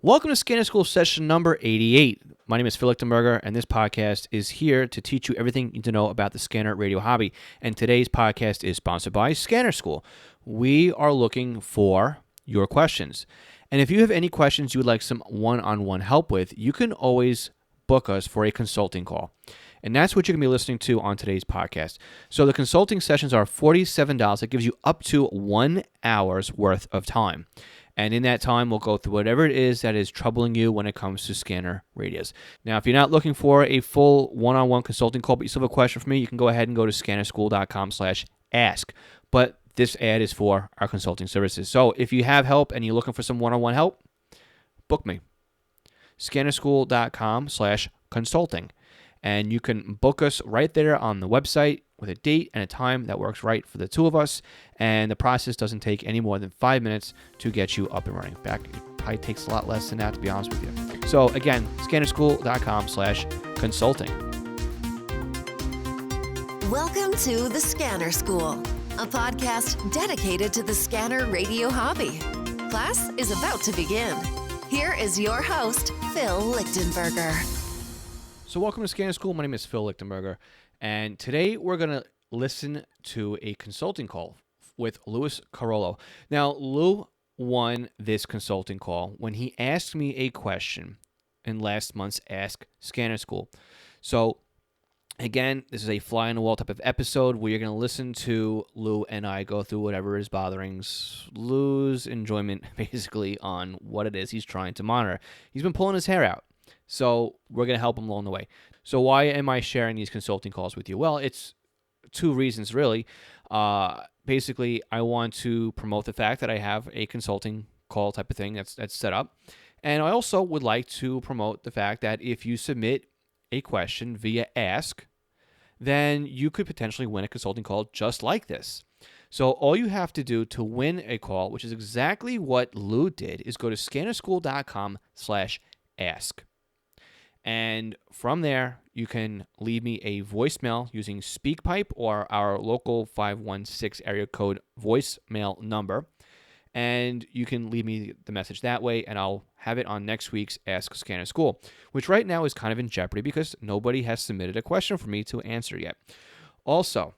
Welcome to Scanner School session number 88. My name is Phil Lichtenberger, and this podcast is here to teach you everything you need to know about the scanner radio hobby. And today's podcast is sponsored by Scanner School. We are looking for your questions. And if you have any questions you would like some one-on-one help with, you can always book us for a consulting call. And that's what you're going to be listening to on today's podcast. So the consulting sessions are $47. It gives you up to 1 hour's worth of time. And in that time, we'll go through whatever it is that is troubling you when it comes to scanner radios. Now, if you're not looking for a full one-on-one consulting call, but you still have a question for me, you can go ahead and go to scannerschool.com/ask. But this ad is for our consulting services. So if you have help and you're looking for some one-on-one help, book me. Scannerschool.com/consulting. And you can book us right there on the website with a date and a time that works right for the two of us. And the process doesn't take any more than 5 minutes to get you up and running. It probably takes a lot less than that, to be honest with you. So again, scannerschool.com/consulting. Welcome to the Scanner School, a podcast dedicated to the scanner radio hobby. Class is about to begin. Here is your host, Phil Lichtenberger. So welcome to Scanner School. My name is Phil Lichtenberger, and today we're going to listen to a consulting call with Lou Carollo. Now, Lou won this consulting call when he asked me a question in last month's Ask Scanner School. So, again, this is a fly-on-the-wall type of episode where you're going to listen to Lou and I go through whatever is bothering Lou's enjoyment, basically, on what it is he's trying to monitor. He's been pulling his hair out. So we're going to help him along the way. So why am I sharing these consulting calls with you? Well, it's two reasons, really. Basically, I want to promote the fact that I have a consulting call type of thing that's set up. And I also would like to promote the fact that if you submit a question via Ask, then you could potentially win a consulting call just like this. So all you have to do to win a call, which is exactly what Lou did, is go to scannerschool.com/ask. And from there, you can leave me a voicemail using SpeakPipe or our local 516 area code voicemail number. And you can leave me the message that way, and I'll have it on next week's Ask Scanner School, which right now is kind of in jeopardy because nobody has submitted a question for me to answer yet. Also,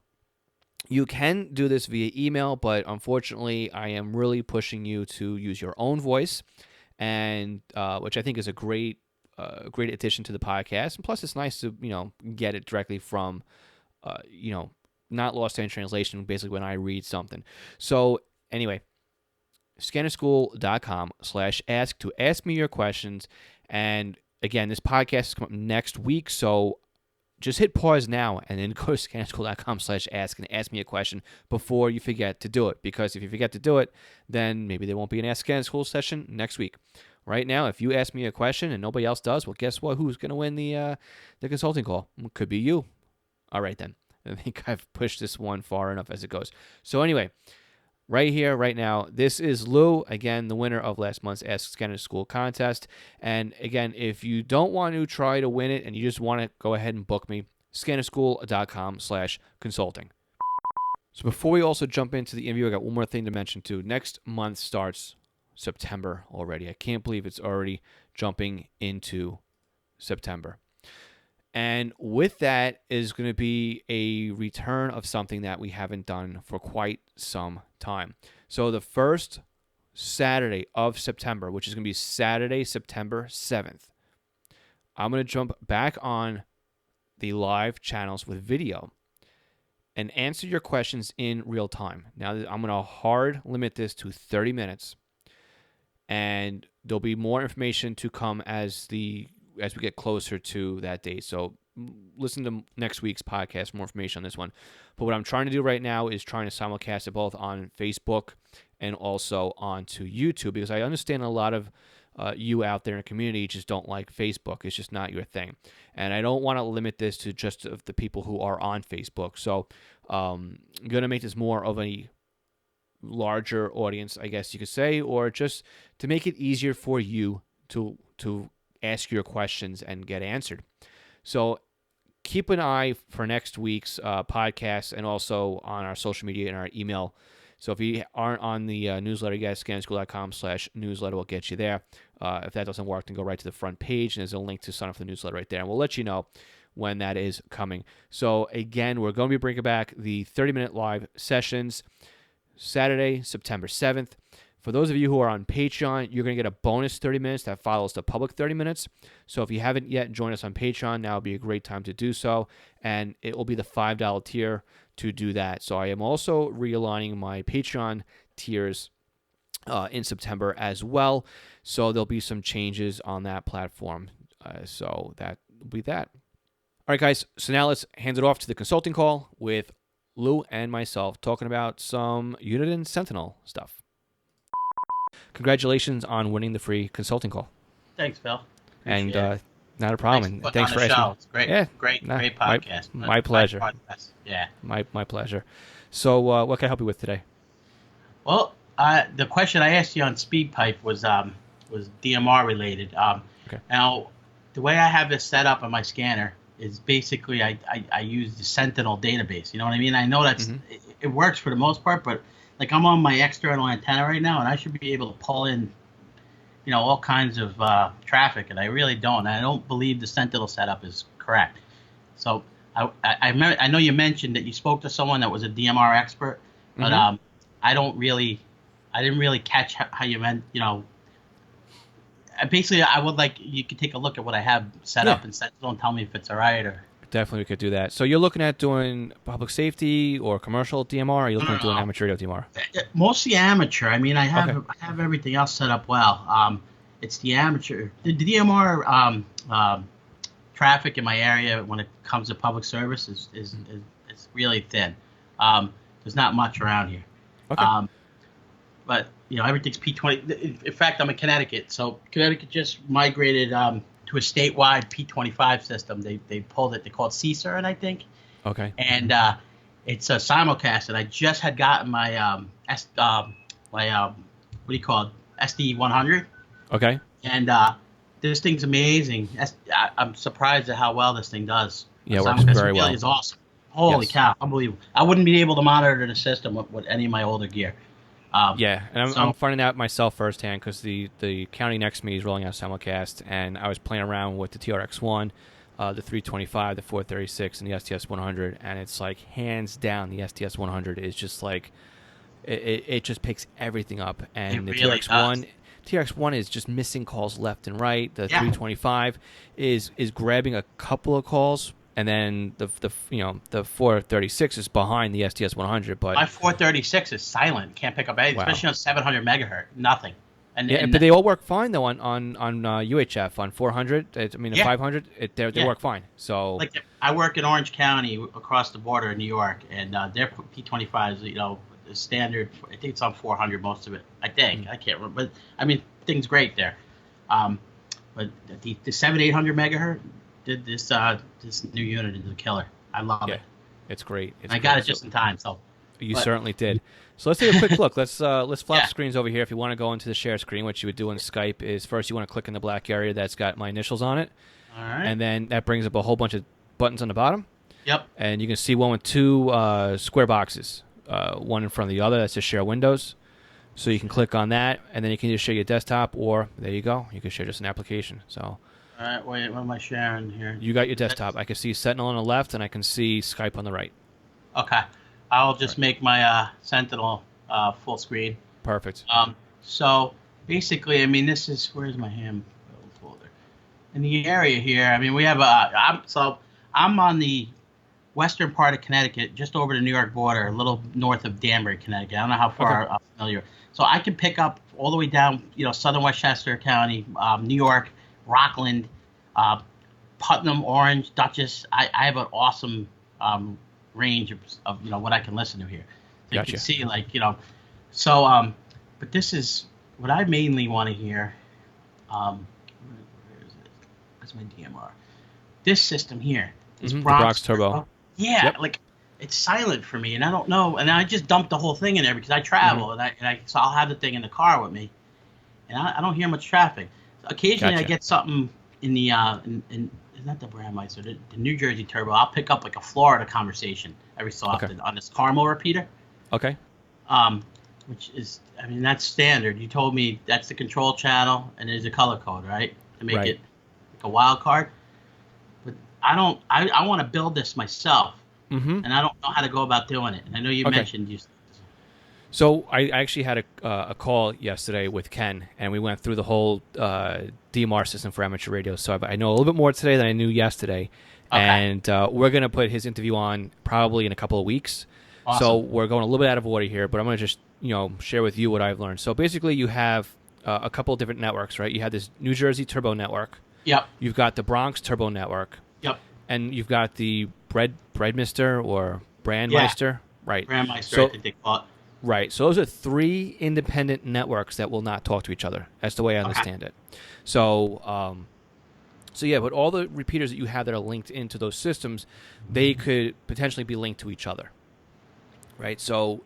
you can do this via email, but unfortunately, I am really pushing you to use your own voice, and which I think is a great addition to the podcast. And plus, it's nice to, get it directly from, not lost in translation, basically when I read something. So anyway, scannerschool.com/ask to ask me your questions. And again, this podcast is coming up next week. So just hit pause now and then go to scannerschool.com/ask and ask me a question before you forget to do it. Because if you forget to do it, then maybe there won't be an Ask Scanner School session next week. Right now, if you ask me a question and nobody else does, well, guess what? Who's going to win the consulting call? It could be you. All right, then. I think I've pushed this one far enough as it goes. So anyway, right here, right now, this is Lou, again, the winner of last month's Ask Scanner School contest. And again, if you don't want to try to win it and you just want to go ahead and book me, scannerschool.com/consulting. So before we also jump into the interview, I got one more thing to mention too. Next month starts September already. I can't believe it's already jumping into September. And with that is going to be a return of something that we haven't done for quite some time. So the first Saturday of September, which is going to be Saturday, September 7th, I'm going to jump back on the live channels with video and answer your questions in real time. Now, I'm going to hard limit this to 30 minutes. And there'll be more information to come as we get closer to that date. So listen to next week's podcast for more information on this one. But what I'm trying to do right now is trying to simulcast it both on Facebook and also onto YouTube, because I understand a lot of you out there in the community just don't like Facebook. It's just not your thing. And I don't want to limit this to just the people who are on Facebook. So I'm going to make this more of a larger audience, I guess you could say, or just to make it easier for you to ask your questions and get answered. So keep an eye for next week's podcast and also on our social media and our email So if you aren't on the newsletter, you guys, scannerschool.com/newsletter will get you there. If that doesn't work, then go right to the front page, and there's a link to sign up for the newsletter right there. And we'll let you know when that is coming. So again, we're going to be bringing back the 30-minute live sessions Saturday, September 7th. For those of you who are on Patreon, you're going to get a bonus 30 minutes that follows the public 30 minutes. So if you haven't yet joined us on Patreon, now would be a great time to do so. And it will be the $5 tier to do that. So I am also realigning my Patreon tiers in September as well. So there'll be some changes on that platform. So that will be that. All right, guys. So now let's hand it off to the consulting call with Lou and myself talking about some Unit and Sentinel stuff. Congratulations on winning the free consulting call. Thanks, Phil. And not a problem. Thanks for asking. It's great. Yeah, great podcast. My pleasure. Yeah. My pleasure. So what can I help you with today? Well, the question I asked you on SpeedPipe was DMR related. Okay. Now, the way I have this set up on my scanner is basically I use the Sentinel database. You know what I mean? I know that's it works for the most part, but like I'm on my external antenna right now, and I should be able to pull in, all kinds of traffic, and I really don't. I don't believe the Sentinel setup is correct. So I know you mentioned that you spoke to someone that was a DMR expert, but I didn't really catch how you meant. Basically, I would like you could take a look at what I have set up in Sentinel and tell me if it's all right or. Definitely, we could do that. So you're looking at doing public safety or commercial DMR, or are you looking at doing amateur DMR? Mostly amateur. I mean, I have everything else set up well. It's the amateur. The DMR traffic in my area when it comes to public service is really thin. There's not much around here. Okay. But everything's P20. In fact, I'm in Connecticut, so Connecticut just migrated to a statewide P25 system. They pulled it. They call it CSERN, I think. Okay. And it's a simulcast. And I just had gotten my what do you call it? SD100. Okay. And this thing's amazing. I'm surprised at how well this thing does. Yeah, it works very well. It's awesome. Holy cow, unbelievable! I wouldn't be able to monitor the system with any of my older gear. And I'm finding out myself firsthand because the county next to me is rolling out simulcast, and I was playing around with the TRX1, the 325, the 436, and the STS100, and it's like hands down the STS100 is just like it just picks everything up, and the really TRX1 is just missing calls left and right. The 325 is grabbing a couple of calls. And then the 436 is behind the STS100, but my 436 is silent, can't pick up anything, especially on 700 megahertz, nothing. And but they all work fine though on UHF on 400. The 500 they work fine. So like I work in Orange County across the border in New York, and their P25 is standard. I think it's on 400 most of it. I think I can't remember, but I mean things great there. But the 700-800 megahertz. This new unit is a killer. I love it. It's great. I got it just in time. So you certainly did. So let's take a quick look. Let's flop screens over here. If you want to go into the share screen, what you would do in Skype is first you want to click in the black area that's got my initials on it. All right. And then that brings up a whole bunch of buttons on the bottom. Yep. And you can see one with two square boxes, one in front of the other. That's just share windows. So you can click on that, and then you can just share your desktop, or there you go. You can share just an application. So. All right, wait, what am I sharing here? You got your desktop. I can see Sentinel on the left, and I can see Skype on the right. Okay. I'll just make my Sentinel full screen. Perfect. So basically, I mean, this is, where's my ham folder? In the area here, I mean, we have I'm on the western part of Connecticut, just over the New York border, a little north of Danbury, Connecticut. I don't know how far I'm familiar. So I can pick up all the way down, southern Westchester County, New York, Rockland, Putnam, Orange, Dutchess. I have an awesome range of what I can listen to here. So gotcha. You can see but this is what I mainly want to hear. Where is it? That's my DMR. This system here, this the Bronx Turbo. Yeah, it's silent for me, and I don't know. And I just dumped the whole thing in there because I travel, so I'll have the thing in the car with me, and I don't hear much traffic. Occasionally, I get something in the it's not the Brandmeister, the New Jersey Turbo. I'll pick up like a Florida conversation every so often on this Carmel repeater. Okay. which is, I mean, that's standard. You told me that's the control channel and there's a color code, right? To make Right. it like a wild card. But I don't. I want to build this myself, Mm-hmm. and I don't know how to go about doing it. And I know you Okay. mentioned you. So I actually had a call yesterday with Ken, and we went through the whole DMR system for amateur radio. So I know a little bit more today than I knew yesterday, Okay. and we're going to put his interview on probably in a couple of weeks. Awesome. So we're going a little bit out of order here, but I'm going to just share with you what I've learned. So basically, you have a couple of different networks, right? You have this New Jersey Turbo Network. Yep. You've got the Bronx Turbo Network. Yep. And you've got the Breadmister or Brandmeister, right? Grandmeister, So- I think they call it. Right. So those are three independent networks that will not talk to each other. That's the way I understand it. So, yeah, but all the repeaters that you have that are linked into those systems, they could potentially be linked to each other. Right. So,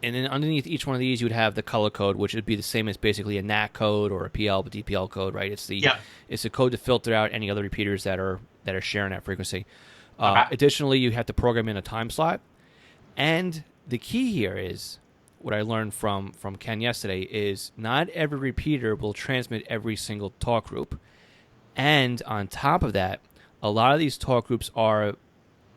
and then underneath each one of these, you would have the color code, which would be the same as basically a NAC code or a PL, DPL code. Right. It's the code to filter out any other repeaters that are sharing that frequency. Additionally, you have to program in a time slot, and the key here is what I learned from Ken yesterday is not every repeater will transmit every single talk group. And on top of that, a lot of these talk groups are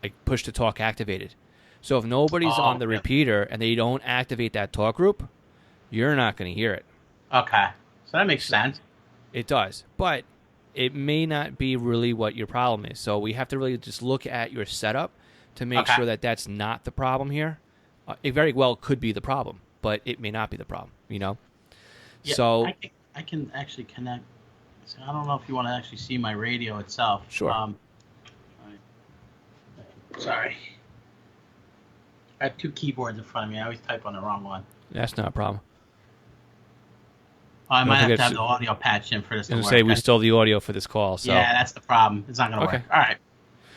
like push to talk activated. So if nobody's on the repeater and they don't activate that talk group, you're not going to hear it. Okay. So that makes sense. It does. But it may not be really what your problem is. So we have to really just look at your setup to make sure that that's not the problem here. It very well could be the problem, but it may not be the problem, Yeah, So I can actually connect. So I don't know if you want to actually see my radio itself. Sure. Sorry. I have two keyboards in front of me. I always type on the wrong one. that's not a problem. I might think have to have it's- the audio patched in for this to I was work. going to say we still have the audio for this call. So. Yeah, that's the problem. It's not going to Okay. work. All right.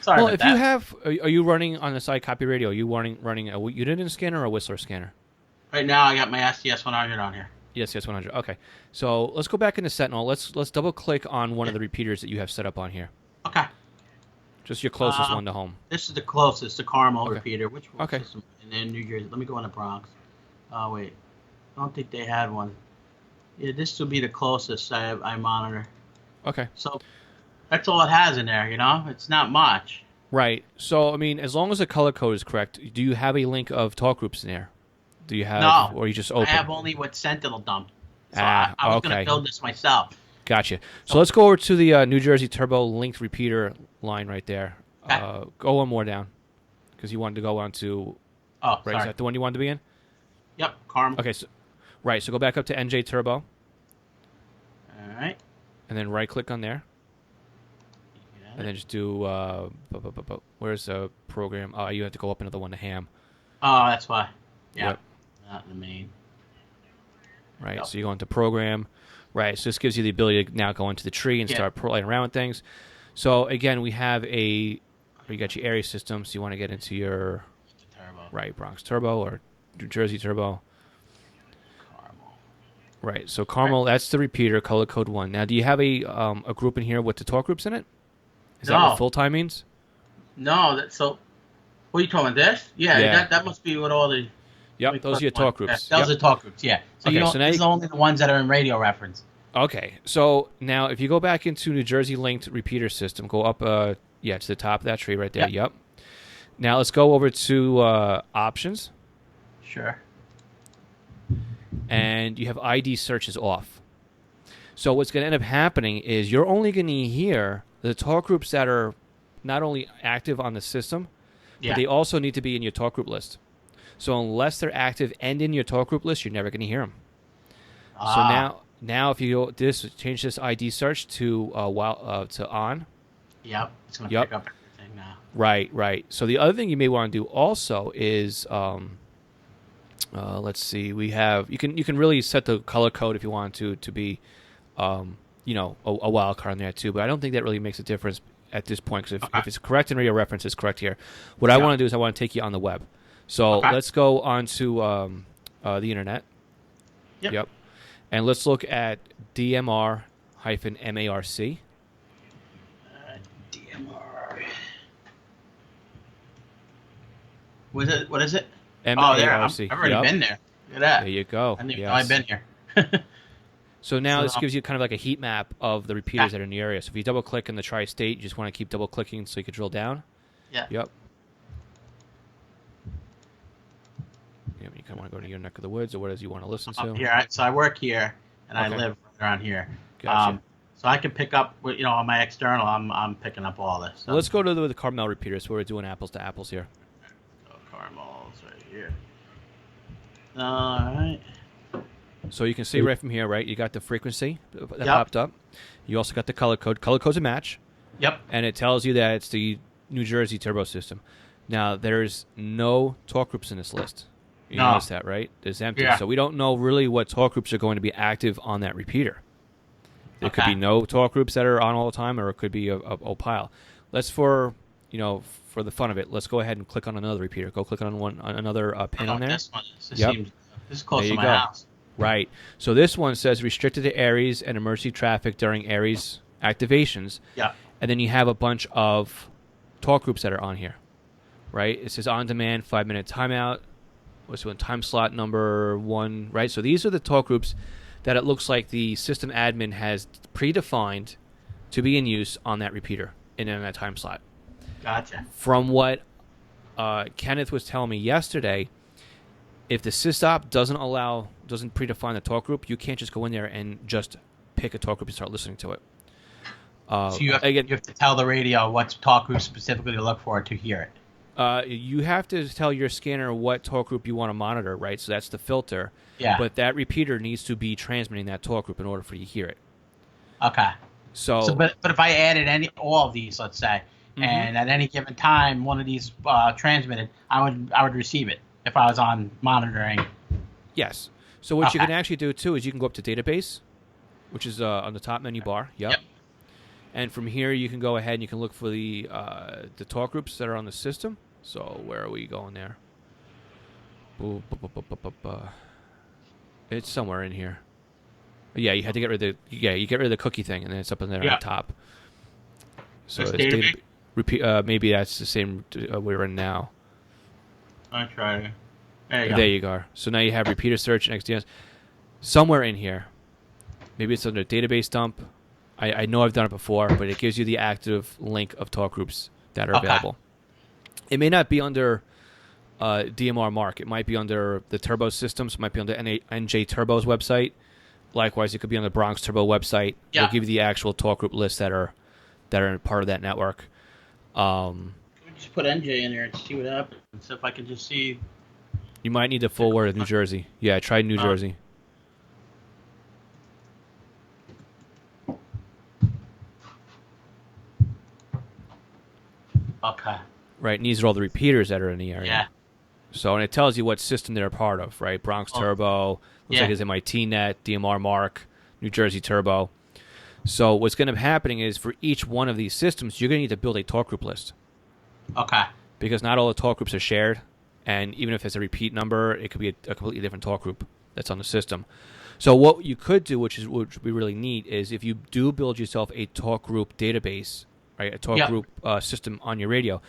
Sorry Well, about if that. you have, are you running on the side copy radio? Are you running a Uniden scanner or a Whistler scanner? Right now, I got my SDS 100 on here. Yes, 100. Okay, so let's go back into Sentinel. Let's double click on one of the repeaters that you have set up on here. Okay. Just your closest one to home. This is the closest, the Carmel Okay. repeater. Which one? Okay. System? And then New Jersey. Let me go in the Bronx. Oh, wait. I don't think they had one. Yeah, this will be the closest I monitor. Okay. So that's all it has in there, It's not much. Right. So I mean, as long as the color code is correct, do you have a link of talk groups in there? Do you have, No. or you just open? I have only what Sentinel dumped. So Ah, I was going okay. to build this myself. Gotcha. So let's go over to the New Jersey Turbo linked repeater line right there. Okay. Go one more down, because you wanted to go on to. Oh, Right, is sorry. that the one you wanted to be in? Yep, Carmel. Okay, so go back up to NJ Turbo, All right. and then right click on there, and then just do where's the program? You have to go up another one to ham. Oh, that's why. Yeah. Yep. Not in the main. Right, Yep. so you go into program. Right, so this gives you the ability to now go into the tree and Yeah. start playing around with things. So again, we have you got your area system, so you want to get into your Turbo. Bronx Turbo or New Jersey Turbo. Carmel. Right, so Carmel, that's the repeater, color code 1. Now, do you have a group in here with the talk groups in it? Is that No. what full time means? No, so. What are you talking about? This? Yeah, Yeah. that must be what all the. Yep, those are your talk groups. Yeah, those Yep. are talk groups. Yeah. So Okay, so now these you- are only the ones that are in radio reference. Okay, so now if you go back into New Jersey linked repeater system, go up, to the top of that tree right there. Yep. Now let's go over to options, Sure. and you have ID searches off. So what's going to end up happening is you're only going to hear the talk groups that are not only active on the system, Yeah. but they also need to be in your talk group list. So unless they're active and in your talk group list, you're never going to hear them. So now if you go change this ID search to to on. Yep. It's going to Yep. pick up everything now. Right. So the other thing you may want to do also is let's see, we have you can really set the color code if you want to be a wild card in there too, but I don't think that really makes a difference at this point, because if it's correct in radio reference, it's correct here. What I want to do is I want to take you on the web. So let's go on to the internet. Yep. And let's look at DMR-MARC. DMR. What is it? MARC. I've already been there. Look at that. There you go. I didn't even Yes. know I've been here. So now So, this gives you kind of like a heat map of the repeaters that are in the area. So if you double click in the tri-state, you just want to keep double clicking so you can drill down. Yeah. Yep. Yeah, you kind of want to go to your neck of the woods or what it is you want to listen to. Here, so I work here and I Okay. live around here. Gotcha. So I can pick up, on my external. I'm picking up all this. Well, let's go to the Carmel repeaters where we're doing apples to apples here. Carmel's right here. All right. So you can see right from here, right? You got the frequency that Yep. popped up. You also got the color code. Color code's a match. Yep. And it tells you that it's the New Jersey turbo system. Now, there's no talk groups in this list. You No. notice that, right? It's empty. Yeah. So we don't know really what talk groups are going to be active on that repeater. There could Okay. be no talk groups that are on all the time, or it could be a pile. Let's for the fun of it, let's go ahead and click on another repeater. Go click on another pin on there. This one. This Yep. is close There to you my go. house. Right. So this one says restricted to Aries and emergency traffic during Aries activations. Yeah. And then you have a bunch of talk groups that are on here. Right? It says on demand, 5-minute timeout. What's one time slot number 1, right? So these are the talk groups that it looks like the system admin has predefined to be in use on that repeater and in that time slot. Gotcha. From what Kenneth was telling me yesterday, if the sysop doesn't predefine the talk group, you can't just go in there and just pick a talk group and start listening to it. So you have to tell the radio what talk group specifically to look for to hear it. You have to tell your scanner what talk group you want to monitor, right? So that's the filter. Yeah. But that repeater needs to be transmitting that talk group in order for you to hear it. Okay. So But if I added all of these, let's say, and at any given time one of these transmitted, I would receive it if I was on monitoring. yes. So what you Okay. can actually do too is you can go up to database, which is on the top menu bar. Yep. And from here you can go ahead and you can look for the talk groups that are on the system. So where are we going there? It's somewhere in here. Yeah, you had to get rid of you get rid of the cookie thing, and then it's up in there on the top. So This it's database? repeat. Maybe that's the same we're in now. I try. There you go. There you go. So now you have repeater search and XDS somewhere in here. Maybe it's under database dump. I know I've done it before, but it gives you the active link of talk groups that are available. It may not be under DMR Mark. It might be under the Turbo systems. It might be under NJ Turbo's website. Likewise, it could be on the Bronx Turbo website. Yeah. They'll give you the actual talk group lists that are part of that network. Can we just put NJ in there and see what happens? See if I can just see. You might need the full word of New Jersey. Yeah, try New Jersey. Okay. Right, and these are all the repeaters that are in the area. Yeah. So, and it tells you what system they're a part of, right? Bronx Turbo, looks like it's MIT Net, DMR Mark, New Jersey Turbo. So what's going to be happening is for each one of these systems, you're going to need to build a talk group list. Okay. Because not all the talk groups are shared, and even if it's a repeat number, it could be a completely different talk group that's on the system. So what you could do, which would be really neat, is if you do build yourself a talk group database, right, a talk group system on your radio,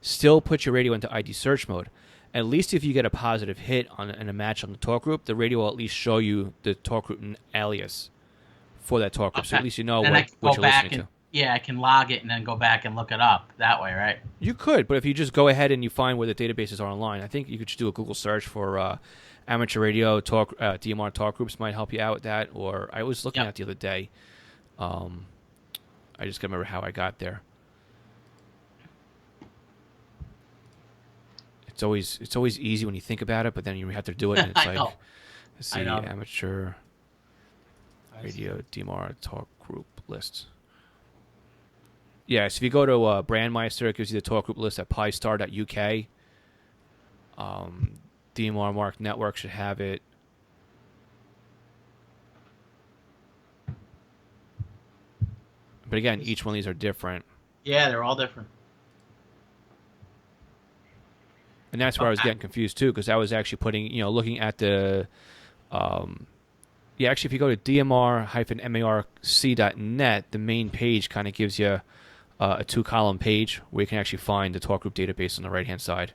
still put your radio into ID search mode. At least if you get a positive hit and a match on the talk group, the radio will at least show you the talk group alias for that talk group. So at least you know what you're listening to. Yeah, I can log it and then go back and look it up that way, right? You could, but if you just go ahead and you find where the databases are online, I think you could just do a Google search for amateur radio talk, DMR talk groups might help you out with that. Or I was looking at it the other day. I just can't remember how I got there. It's always easy when you think about it, but then you have to do it, and it's I like, know. let's see, amateur radio DMR talk group lists. Yeah, so if you go to Brandmeister, it gives you the talk group list at pistar.uk. DMR Mark Network should have it. But again, each one of these are different. Yeah, they're all different. And that's where I was getting confused too, because I was actually looking at the, actually if you go to dmr-marc.net, the main page kind of gives you a 2-column page where you can actually find the talk group database on the right-hand side.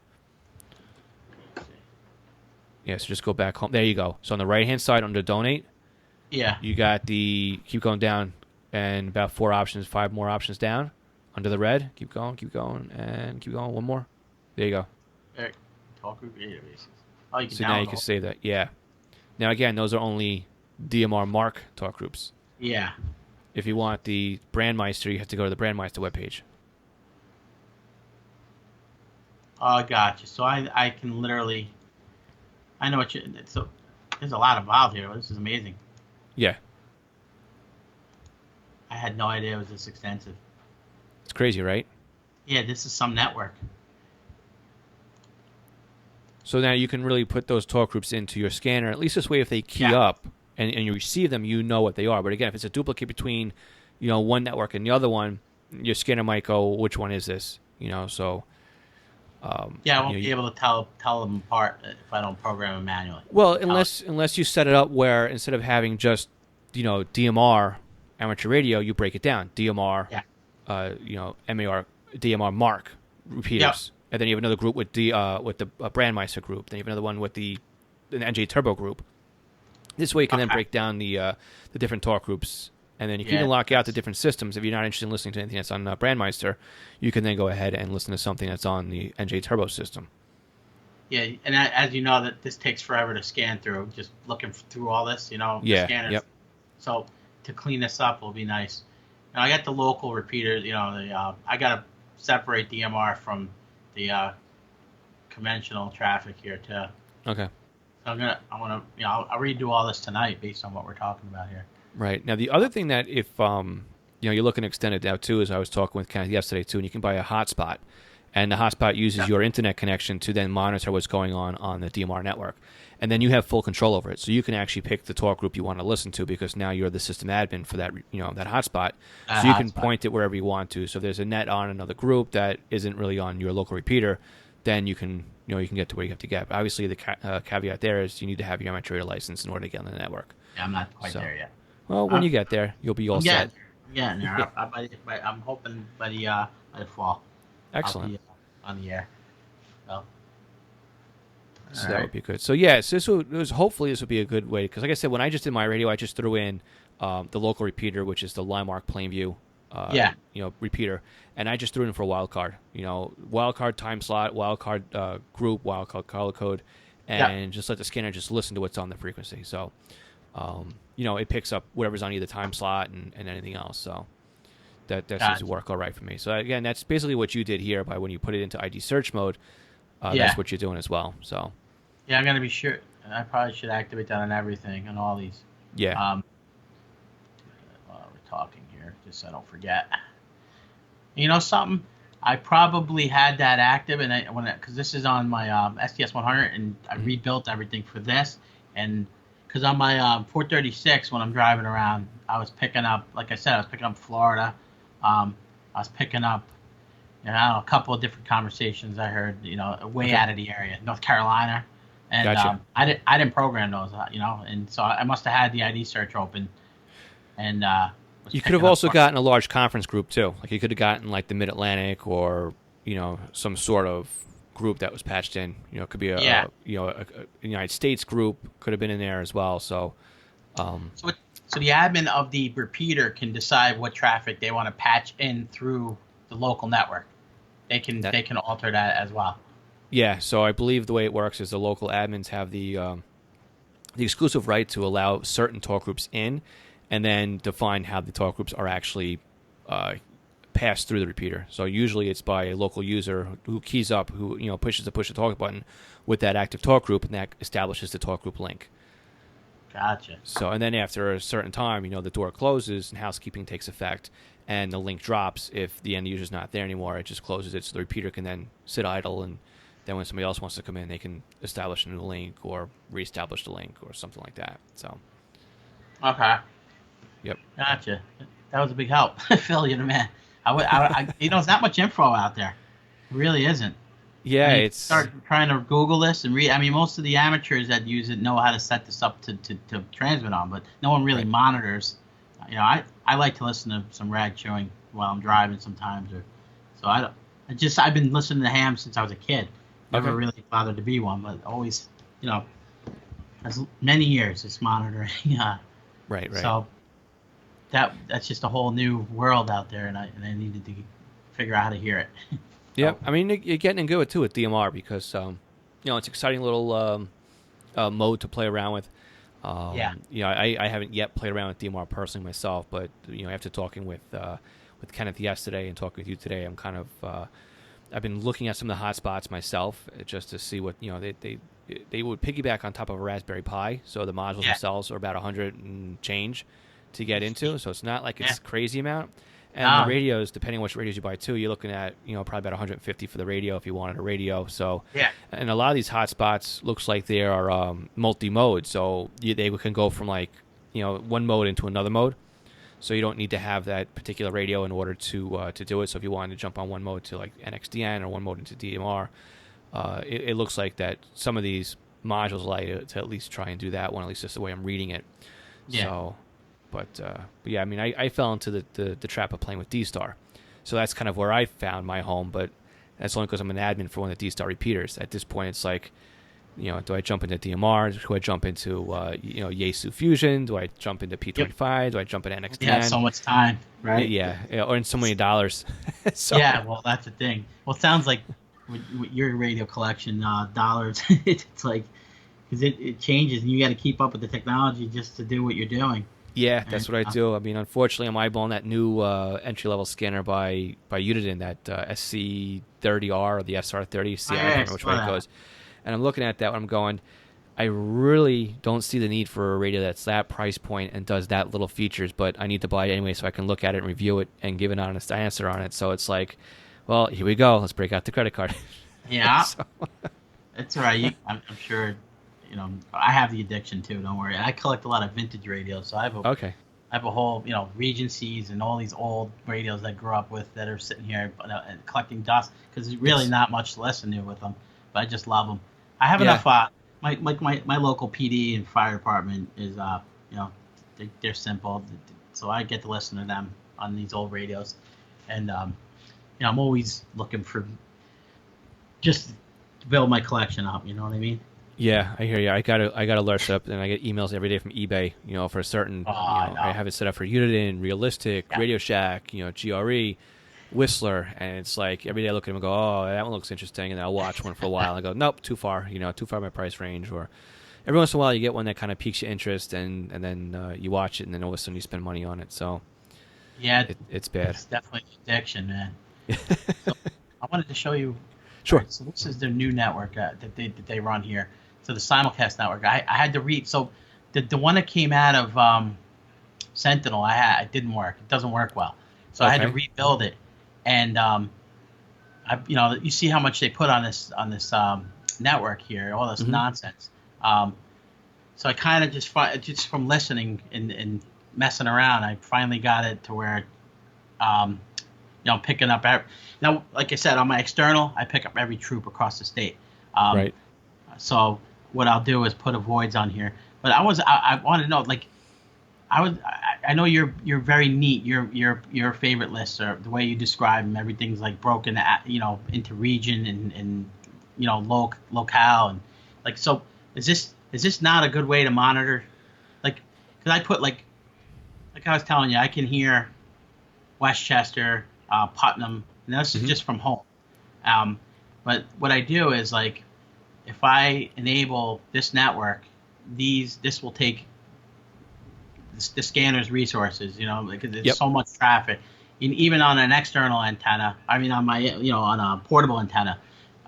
Yeah, so just go back home. There you go. So on the right-hand side under donate, Yeah. you got keep going down, and about 5 more options down under the red. Keep going, and keep going. One more. There you go. There, talk group databases. Oh, you can So now you download. can save that. Yeah. Now again, those are only DMR Mark talk groups. Yeah. If you want the Brandmeister, you have to go to the Brandmeister webpage. Oh, gotcha. So I can literally, I know what you. So there's a lot involved here. This is amazing. Yeah. I had no idea it was this extensive. It's crazy, right? Yeah, this is some network. So now you can really put those talk groups into your scanner. At least this way, if they key up and you receive them, you know what they are. But again, if it's a duplicate between, one network and the other one, your scanner might go, which one is this? So. Yeah, I won't be able to tell them apart if I don't program them manually. Well, unless you set it up where instead of having just, DMR amateur radio, you break it down. DMR, MAR, DMR Mark repeaters. Yep. And then you have another group with the Brandmeister group. Then you have another one with the NJ Turbo group. This way you can then break down the different talk groups. And then you can even lock out the different systems. If you're not interested in listening to anything that's on Brandmeister, you can then go ahead and listen to something that's on the NJ Turbo system. Yeah, and as you know, that this takes forever to scan through. Just looking through all this, Yeah. The scanners. Yep. So to clean this up will be nice. Now I got the local repeaters. I got to separate DMR from the conventional traffic here too. Okay. So I'll redo all this tonight based on what we're talking about here. Right. Now, the other thing that if you're looking to extend it out too, is I was talking with Kenneth yesterday too, and you can buy a hotspot, and the hotspot uses your internet connection to then monitor what's going on the DMR network, and then you have full control over it. So you can actually pick the talk group you want to listen to because now you're the system admin for that that hotspot. So you can point it wherever you want to. So if there's a net on another group that isn't really on your local repeater, then you can you can get to where you have to get. But obviously, the caveat there is you need to have your amateur radio license in order to get on the network. Yeah, I'm not quite there yet. Well, when you get there, you'll be all set. Yeah, I'm hoping by the fall. Excellent. I'll be on the air. So that would be good. So yes, hopefully this would be a good way because, like I said, when I just did my radio, I just threw in the local repeater, which is the Limemark Plainview, repeater, and I just threw it in for a wild card. Wild card time slot, wild card group, wild card color code, and just let the scanner just listen to what's on the frequency. So. It picks up whatever's on either time slot and anything else. So that seems to work all right for me. So again, that's basically what you did here by when you put it into ID search mode. That's what you're doing as well. So yeah, I'm gonna be sure. I probably should activate that on everything on all these. Yeah. While we're talking here, just so I don't forget. You know something? I probably had that active, and because this is on my STS 100, and I rebuilt everything for this, and because on my 436 when I'm driving around, I was picking up, like I said, I was picking up Florida. I was picking up, a couple of different conversations I heard, way out of the area, North Carolina, and Gotcha. I didn't program those, and so I must have had the ID search open, and you could have also gotten a large conference group too. Like you could have gotten like the Mid Atlantic or some sort of group that was patched in. It could be a United States group could have been in there as well. So, so the admin of the repeater can decide what traffic they want to patch in through the local network. They can alter that as well. Yeah. So I believe the way it works is the local admins have the exclusive right to allow certain talk groups in, and then define how the talk groups are actually pass through the repeater. So usually it's by a local user who keys up, who pushes the push to talk button with that active talk group, and that establishes the talk group link. Gotcha. So and then after a certain time, the door closes and housekeeping takes effect, and the link drops. If the end user's not there anymore, it just closes it, so the repeater can then sit idle, and then when somebody else wants to come in, they can establish a new link or reestablish the link or something like that. So. Okay. Yep. Gotcha. That was a big help, Phil. You're the man. It's not much info out there. It really isn't. Yeah, it's start trying to Google this and read. I mean, most of the amateurs that use it know how to set this up to transmit on, but no one really monitors. I like to listen to some rag chewing while I'm driving sometimes, I've been listening to ham since I was a kid. Never really bothered to be one, but always, as many years it's monitoring. Right, right. So that's just a whole new world out there, and I needed to figure out how to hear it. Yeah, So I mean you're getting into it too with DMR because it's an exciting little mode to play around with. yeah, I haven't yet played around with DMR personally myself, but after talking with Kenneth yesterday and talking with you today, I'm kind of I've been looking at some of the hotspots myself just to see what they would piggyback on top of a Raspberry Pi, so the modules yeah, themselves are about 100 and change to get into, so it's not like yeah. it's crazy amount. And the No, radios, depending on which radios you buy too, you're looking at probably about 150 for the radio if you wanted a radio. So, yeah, and a lot of these hotspots looks like they are multi-mode, so they can go from like one mode into another mode. So you don't need to have that particular radio in order to do it. So if you wanted to jump on one mode to like NXDN or one mode into DMR, it looks like that some of these modules allow you to at least try and do that one. At least that's the way I'm reading it. yeah, So, but yeah, I mean, I fell into the trap of playing with D-Star. So that's kind of where I found my home. But that's only because I'm an admin for one of the D-Star repeaters. At this point, it's like, do I jump into DMR? Do I jump into Yaesu Fusion? Do I jump into P25? Do I jump into NXDN? yeah. So much time, right? Yeah, or in so many dollars. So Yeah, well, that's the thing. Well, it sounds like with your radio collection, dollars, it's like, because it changes and you got to keep up with the technology just to do what you're doing. yeah, And, that's what I do. I mean, unfortunately, I'm eyeballing that new entry level scanner by Uniden, that SC30R or the SR30. oh, I yeah, can't I remember which saw way it that. goes. And I'm looking at that and I'm going, I really don't see the need for a radio that's that price point and does that little features, but I need to buy it anyway so I can look at it and review it and give an honest answer on it. So it's like, well, here we go. Let's break out the credit card. Yeah, So, it's all right. I'm sure, I have the addiction too. Don't worry. I collect a lot of vintage radios, so okay. I have a whole, Regencies and all these old radios that I grew up with that are sitting here and collecting dust because there's really Yes. not much to listen to with them, but I just love them. I have Yeah. enough. My local PD and fire department is they're simple, so I get to listen to them on these old radios, and I'm always looking for just to build my collection up. You know what I mean? Yeah, I hear you. I got alerts set up, and I get emails every day from eBay. For a certain, Oh, I I know. have it set up for Uniden, Realistic, Yeah. Radio Shack, GRE, Whistler, and it's like every day I look at them and go, oh, that one looks interesting, and I'll watch one for a while. And I go, nope, too far, too far my price range. Or every once in a while you get one that kind of piques your interest, and then you watch it, and then all of a sudden you spend money on it. So Yeah, it's bad. it's definitely an addiction, man. So I wanted to show you. Sure. All right, so this is their new network that they run here. So the simulcast network. I had to read. So the one that came out of Sentinel, it didn't work. It doesn't work well. So I had to Okay. rebuild it. And you see how much they put on this network here, all this Mhm. nonsense. So I kind of just from listening and messing around, I finally got it to where picking up now, like I said, on my external, I pick up every troop across the state. Right. So what I'll do is put avoids on here. But I want to know, like, I know you're very neat. Your favorite lists are the way you describe them. Everything's like broken, into region and locale and like. So is this not a good way to monitor? Like, because I put like I was telling you, I can hear Westchester, Putnam, and this is Mhm. just from home. But what I do is like, if I enable this network, this will take the scanner's resources, because there's Yep. so much traffic. And even on an external antenna, I mean, on my, on a portable antenna,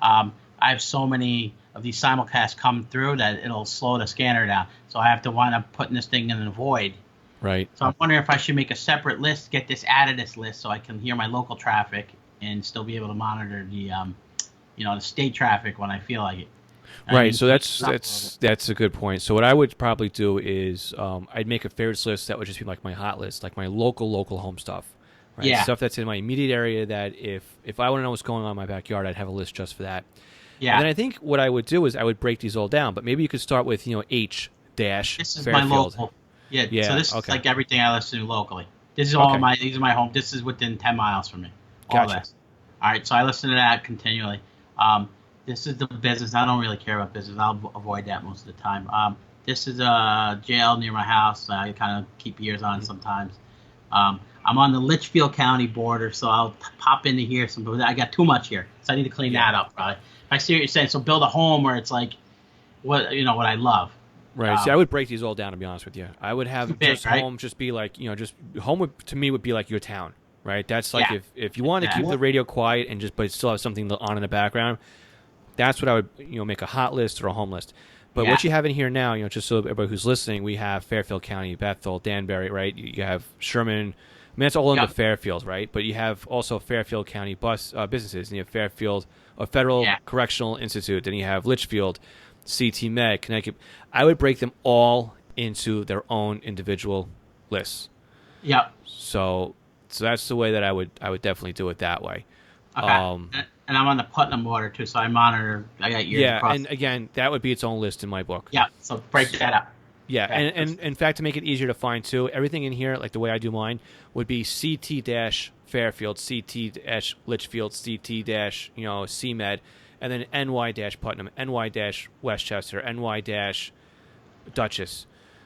I have so many of these simulcasts come through that it'll slow the scanner down. So I have to wind up putting this thing in a void. Right. So I'm wondering if I should make a separate list, get this added this list, so I can hear my local traffic and still be able to monitor the state traffic when I feel like it. I Right, mean, so it's not that's a good point. So what I would probably do is I'd make a favorites list that would just be like my hot list, like my local home stuff, right? Yeah. Stuff that's in my immediate area that if I want to know what's going on in my backyard, I'd have a list just for that. Yeah. And then I think what I would do is I would break these all down, but maybe you could start with H dash This is Fairfield. my local. Yeah. Yeah, So this okay. is like everything I listen to locally. This is all Okay. these are my home. This is within 10 miles from me. All Gotcha. this. All right. So I listen to that continually. This is the business. I don't really care about business. I'll avoid that most of the time. This is a jail near my house. I kind of keep ears on sometimes. I'm on the Litchfield County border, so I'll pop into here. I got too much here, so I need to clean that up. Probably. I see what you're saying. So build a home where it's like what I love. Right. See, I would break these all down, to be honest with you. I would have big, just right? home just be like, just home to me would be like your town, right? That's like Yeah. if you want to keep the radio quiet and but still have something on in the background, that's what I would, make a hot list or a home list. But what you have in here now, just so everybody who's listening, we have Fairfield County, Bethel, Danbury, right? You have Sherman. I mean, that's all in the Fairfield, right? But you have also Fairfield County businesses, and you have Fairfield, a Federal Correctional Institute, then you have Litchfield, CT Med, Connecticut. I would break them all into their own individual lists. Yep. So that's the way that I would definitely do it that way. Okay. And I'm on the Putnam border too, so I monitor. I got years across. And again, that would be its own list in my book. Yeah. So break that up. Yeah, and in fact, to make it easier to find too, everything in here, like the way I do mine, would be CT-Fairfield, CT-Litchfield, CT-CMed, and then NY-Putnam, NY-Westchester, NY-Dutchess,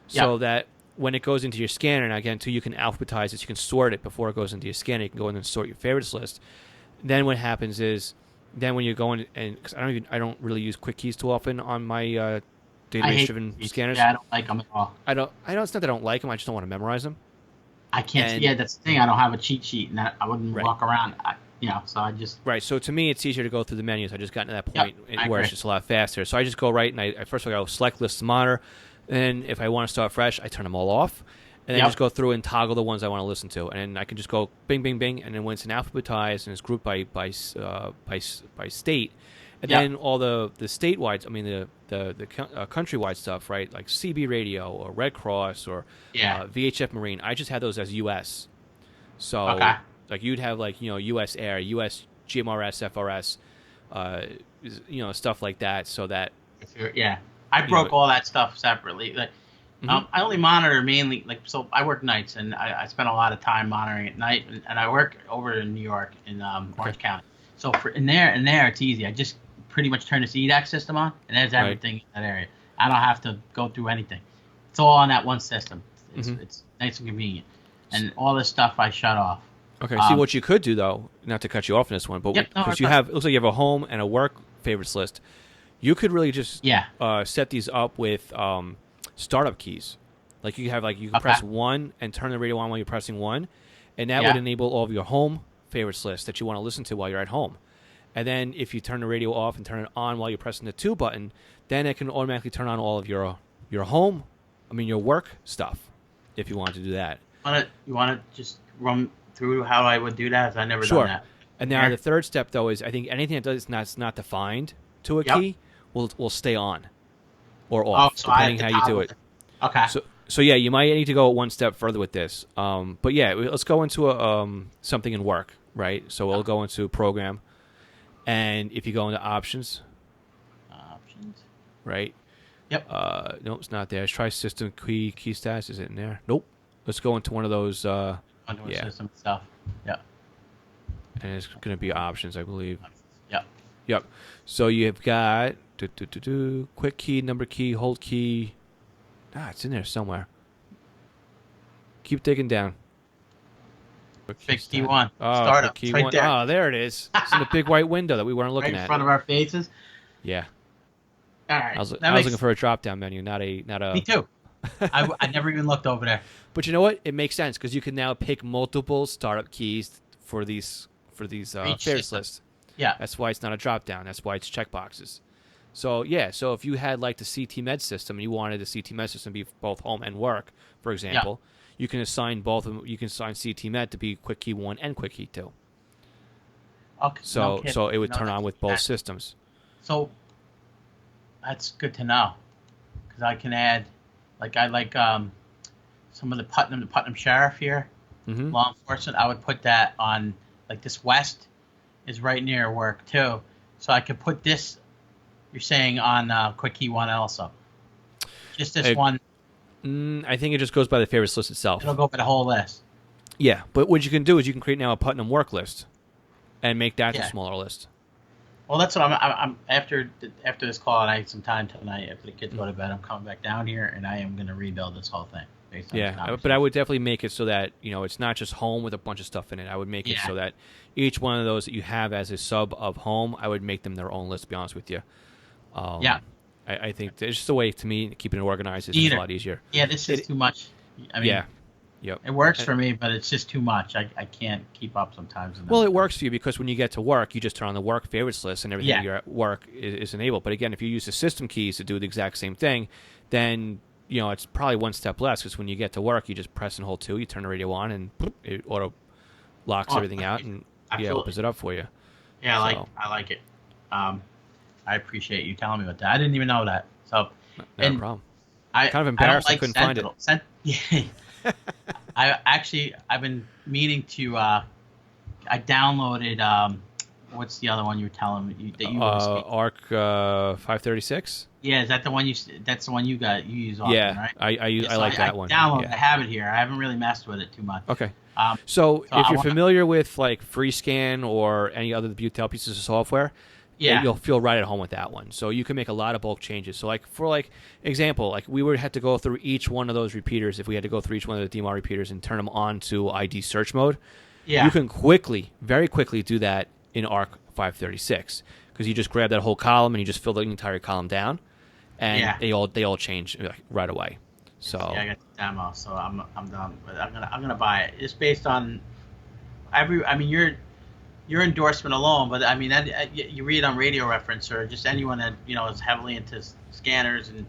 so that when it goes into your scanner, and again, too, you can alphabetize it, you can sort it before it goes into your scanner. You can go in and sort your favorites list. Then what happens is, then when you go in, and because I don't really use quick keys too often on my database-driven scanners. Yeah, I don't like them at all. I don't. It's not that I don't like them. I just don't want to memorize them. I can't. That's the thing. I don't have a cheat sheet, and I wouldn't walk around. So I just. Right. So to me, it's easier to go through the menus. I just got to that point where it's just a lot faster. So I just go right, and I first of all, I go select list to monitor, and then if I want to start fresh, I turn them all off, and then just go through and toggle the ones I want to listen to, and then I can just go bing, bing, bing, and then when it's an alphabetized and it's grouped by state. And then all the statewide, I mean the countrywide stuff, right? Like CB Radio or Red Cross or VHF Marine. I just had those as U.S. So like you'd have like U.S. Air, U.S. GMRS, FRS, stuff like that. So that I broke all that stuff separately. Like I only monitor mainly so I work nights and I spend a lot of time monitoring at night and I work over in New York in Orange County. So for in there it's easy. I just pretty much turn this EDAC system on, and there's everything in that area. I don't have to go through anything. It's all on that one system. It's nice and convenient. And all this stuff I shut off. Okay. See, what you could do, though, not to cut you off in this one, but because it looks like you have a home and a work favorites list, you could really just set these up with startup keys. Like you can press 1 and turn the radio on while you're pressing 1, and that would enable all of your home favorites list that you want to listen to while you're at home. And then if you turn the radio off and turn it on while you're pressing the 2 button, then it can automatically turn on all of your your work stuff if you want to do that. You want to just run through how I would do that? I've never done that. And now the third step, though, is I think anything that's not defined to a key will stay on or off, depending how you do it. Okay. So you might need to go one step further with this. But let's go into something in work, right? So we'll go into program. And if you go into options, right? Yep. No, it's not there. Let's try system key stats. Is it in there? Nope. Let's go into one of those. System stuff. Yep. And it's going to be options, I believe. Yep. So you've got quick key, number key, hold key. It's in there somewhere. Keep digging down. Big key 1. Oh, Startup. Key right 1. there. Oh, there it is. It's in the big white window that we weren't looking right at. in front of our faces. Yeah. All right. I was looking for a drop-down menu, not a. Me too. I never even looked over there. But you know what? It makes sense because you can now pick multiple startup keys for these favorites lists. Yeah. That's why it's not a drop-down. That's why it's checkboxes. So so if you had like the CT Med system and you wanted the CT Med system to be both home and work, for example. You can assign both of them. You can assign CT Med to be quick key 1 and quick key 2. Okay. So it would turn on with both systems. So that's good to know, because I can add, some of the Putnam Sheriff here, law enforcement. I would put that on this West is right near work too, so I could put this. You're saying on quick key 1 also, just this one. I think it just goes by the favorites list itself. It'll go by the whole list. Yeah, but what you can do is you can create now a Putnam work list and make that a smaller list. Well, that's what I'm after this call, and I had some time tonight after the kids go to bed. I'm coming back down here, and I am going to rebuild this whole thing based on this Yeah, but I conversation. would definitely make it so that it's not just home with a bunch of stuff in it. I would make it Yeah, so that each one of those that you have as a sub of home, I would make them their own list. To be honest with you, yeah. I think it's just a way to me keeping it organized is just a Either. lot easier. Yeah, this is It, too much. I mean, yeah, yep. it works And- for me, but it's just too much. I can't keep up sometimes. And Well, then- it works for you because when you get to work, you just turn on the work favorites list and everything Yeah. you're at work is enabled. But again, if you use the system keys to do the exact same thing, then it's probably one step less because when you get to work, you just press and hold 2, you turn the radio on, and boop, it auto locks Oh, everything out and absolutely. opens it up for you. Yeah, So, I like it. I appreciate you telling me about that. I didn't even know that. So, not and a problem. I Kind of I embarrassed don't I like couldn't find it. Sentinel. I've been meaning to. I downloaded. What's the other one you were telling me that you were speaking? Arc 536. Yeah, is that the one you? That's the one you use often, Yeah, right? I like that one. Download. Yeah. I have it here. I haven't really messed with it too much. Okay. So So if I you're wanna- familiar with like FreeScan or any other Butel pieces of software, Yeah. you'll feel right at home with that one. So you can make a lot of bulk changes. So like for example, like we would have to go through each one of those repeaters. If we had to go through each one of the DMR repeaters and turn them on to ID search mode, Yeah. you can very quickly do that in ARC 536 because you just grab that whole column and you just fill the entire column down, and Yeah. they all change right away. So Yeah, I got the demo, so I'm done. But I'm gonna buy it. It's based on your endorsement alone, but I mean you read on Radio Reference or just anyone that is heavily into scanners and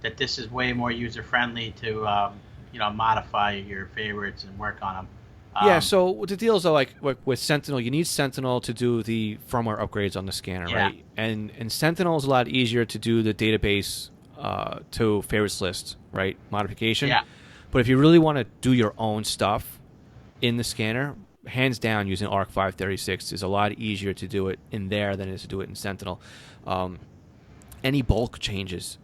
that this is way more user friendly to modify your favorites and work on them. yeah, so the deal is though, like with Sentinel, you need Sentinel to do the firmware upgrades on the scanner, Yeah. right? And Sentinel is a lot easier to do the database to favorites list, right? Modification. Yeah. But if you really want to do your own stuff in the scanner, hands down, using ARC 536 is a lot easier to do it in there than it is to do it in Sentinel. Any bulk changes,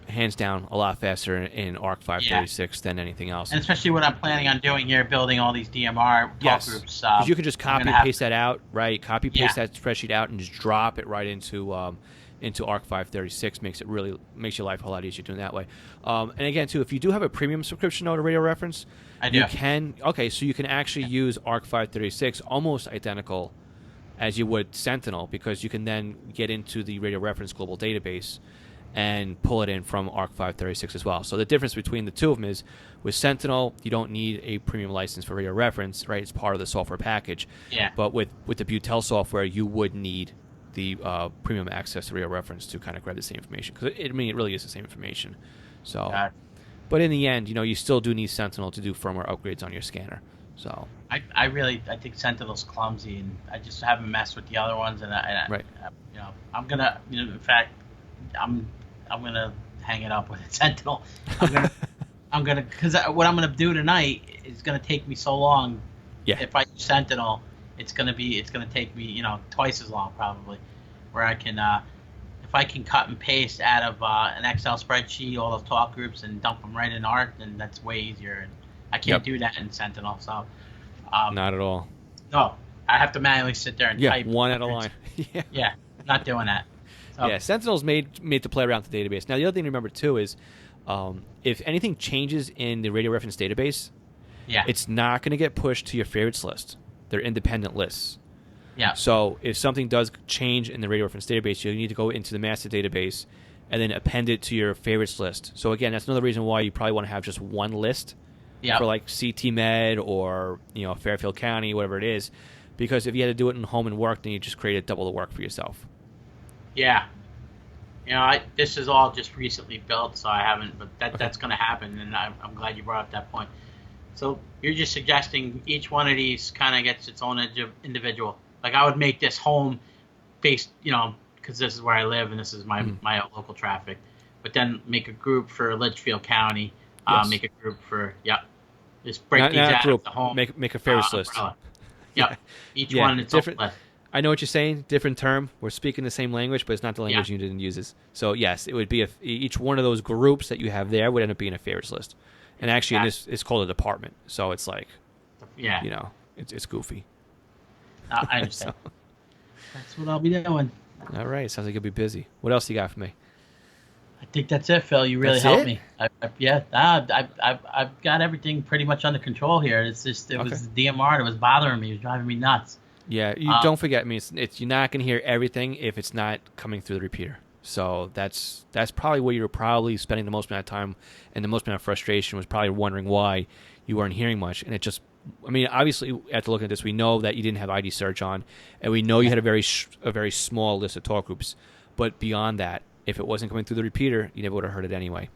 hands down, a lot faster in ARC 536 than anything else. And especially what I'm planning on doing here, building all these DMR talk Yes, groups. because you can just I'm copy gonna and have- paste that out, right? Copy paste Yeah. that spreadsheet out and just drop it right into ARC 536. Makes your life a lot easier doing it that way. And again, too, if you do have a premium subscription to Radio Reference, I do. you can actually use ARC 536 almost identical as you would Sentinel, because you can then get into the Radio Reference global database and pull it in from ARC 536 as well. So the difference between the two of them is with Sentinel, you don't need a premium license for Radio Reference, right? It's part of the software package. Yeah. But with the Butel software, you would need the premium access to Radio Reference to kind of grab the same information, because it really is the same information. So, God. but in the end, you still do need Sentinel to do firmware upgrades on your scanner. So, I think Sentinel's clumsy, and I just haven't messed with the other ones. And Right. I'm gonna, in fact, I'm gonna hang it up with Sentinel. Because what I'm gonna do tonight is gonna take me so long. yeah. If I use Sentinel, it's gonna take me, twice as long probably. Where I can, if I can cut and paste out of an Excel spreadsheet all those talk groups and dump them right in ARC, then that's way easier. And I can't Yep. do that in Sentinel. So, Not at all. no, I have to manually sit there and Yeah, type. one at a line. Yeah. Yeah, not doing that. So, Yeah, Sentinel's made to play around with the database. Now, the other thing to remember, too, is if anything changes in the radio reference database, yeah, it's not going to get pushed to your favorites list. They're independent lists. yeah, So if something does change in the radio reference database, you need to go into the master database and then append it to your favorites list. So, again, that's another reason why you probably want to have just one list yeah. for, like, CT Med or, Fairfield County, whatever it is. Because if you had to do it in home and work, then you just created double the work for yourself. Yeah. This is all just recently built, so I haven't, but that's going to happen, and I'm glad you brought up that point. So you're just suggesting each one of these kind of gets its own individual. Like I would make this home based, because this is where I live and this is my local traffic, but then make a group for Litchfield County, Yes. make a group for, just break Not these a out group. of the home. Make a favorites list. Umbrella. Yep. Each Yeah, one in its different- own list. I know what you're saying. Different term. We're speaking the same language, but it's not the language unit uses. So yes, it would be each one of those groups that you have there would end up being a favorites list. And actually, in this, it's called a department. So it's like, Yeah. it's goofy. I understand. That's what I'll be doing. All right. Sounds like you'll be busy. What else you got for me? I think that's it, Phil. You really That's helped it? me. I've got everything pretty much under control here. It's just it Okay. was the DMR that was bothering me. It was driving me nuts. Yeah, you Um, don't forget. I mean, it's you're not going to hear everything if it's not coming through the repeater. So that's probably where you're probably spending the most amount of time, and the most amount of frustration was probably wondering why you weren't hearing much. And it just, I mean, obviously after looking at this, we know that you didn't have ID search on, and we know you had a very small list of talk groups. But beyond that, if it wasn't coming through the repeater, you never would have heard it anyway.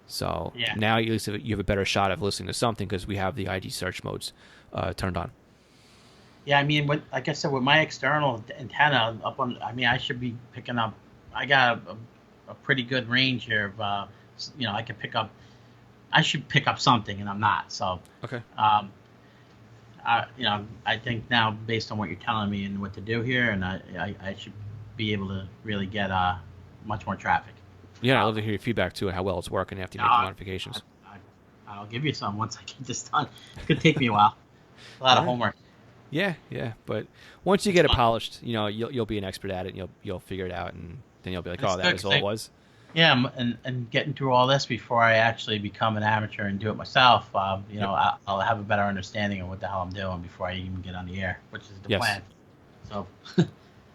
So yeah. now at least you have a better shot of listening to something because we have the ID search modes turned on. Yeah, I mean, like I said, with my external antenna up on, I mean, I should be picking up. I got a pretty good range here of, I can pick up. I should pick up something, and I'm not. So, Okay. I think now based on what you're telling me and what to do here, and I should be able to really get much more traffic. Yeah, I'd love to hear your feedback too on how well it's working after you make the modifications. I'll give you some once I get this done. It could take me a while. A lot of homework. Yeah, but once you get it polished, you'll be an expert at it, and you'll figure it out, and then you'll be like, That's oh, that good, is all it was. Yeah, and getting through all this before I actually become an amateur and do it myself, I'll have a better understanding of what the hell I'm doing before I even get on the air, which is the plan. So.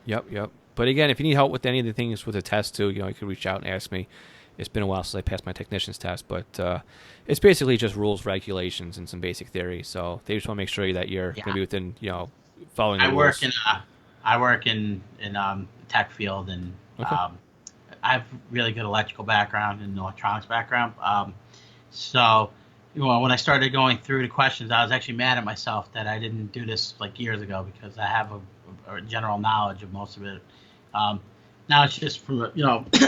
Yep. But again, if you need help with any of the things with the test too, you could reach out and ask me. It's been a while since I passed my technician's test, but it's basically just rules, regulations, and some basic theory. So they just want to make sure that you're going to be within, following the rules. I work in tech field, and Okay. I have really good electrical background and electronics background. So when I started going through the questions, I was actually mad at myself that I didn't do this like years ago, because I have a general knowledge of most of it. Now it's just from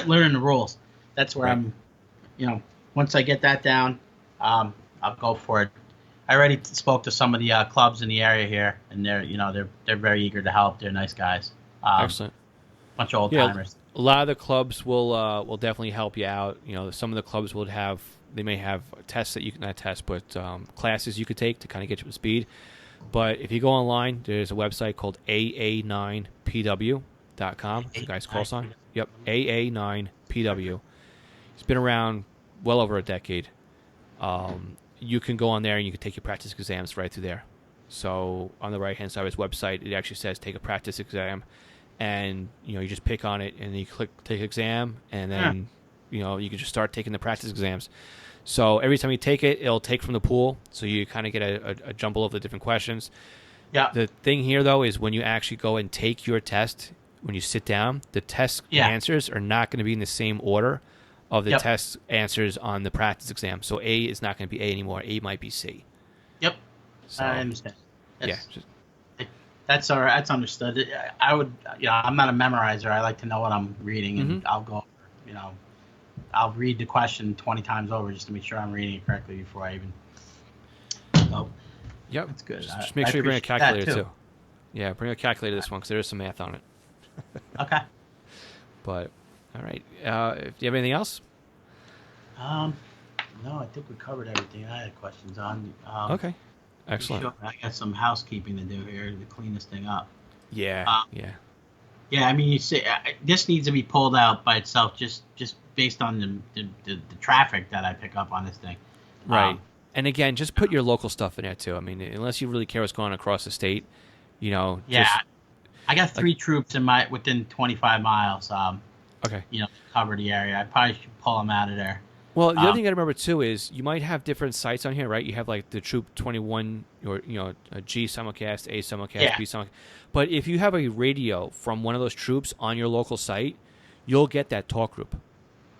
learning the rules. That's where Right. I'm. Once I get that down, I'll go for it. I already spoke to some of the clubs in the area here, and they're very eager to help. They're nice guys. Excellent. Bunch of old timers. A lot of the clubs will definitely help you out. Some of the clubs may have tests that you can not test, but classes you could take to kind of get you up to speed. But if you go online, there's a website called AA9PW.com. It's a guy's call sign. Yep, AA9PW. It's been around well over a decade. You can go on there and you can take your practice exams right through there. So on the right-hand side of his website, it actually says take a practice exam. And, you just pick on it and you click take exam. And then, you can just start taking the practice exams. So every time you take it, it'll take from the pool. So you kind of get a jumble of the different questions. Yeah. The thing here, though, is when you actually go and take your test, when you sit down, the test answers are not going to be in the same order of the test answers on the practice exam. So A is not going to be A anymore. A might be C. Yep. So, I understand. Just, that's all right. That's understood. I would, I'm not a memorizer. I like to know what I'm reading, and I'll go, I'll read the question 20 times over just to make sure I'm reading it correctly before I even. So, yep. That's good. Just make sure you bring a calculator too. Yeah, bring a calculator to this one because there is some math on it. Okay. But, all right. Do you have anything else? No, I think we covered everything I had questions on. Okay. Excellent. Sure, I got some housekeeping to do here to clean this thing up. Yeah. Yeah, I mean, you say this needs to be pulled out by itself, just based on the traffic that I pick up on this thing. Right. And again, just put your local stuff in there too. I mean, unless you really care what's going on across the state, Yeah, just, I got 3 troops within 25 miles. Okay. Cover the area. I probably should pull them out of there. Well, the other thing you got to remember too is you might have different sites on here, right? You have like the Troop 21, or a G simulcast, A simulcast, B simulcast. But if you have a radio from one of those troops on your local site, you'll get that talk group.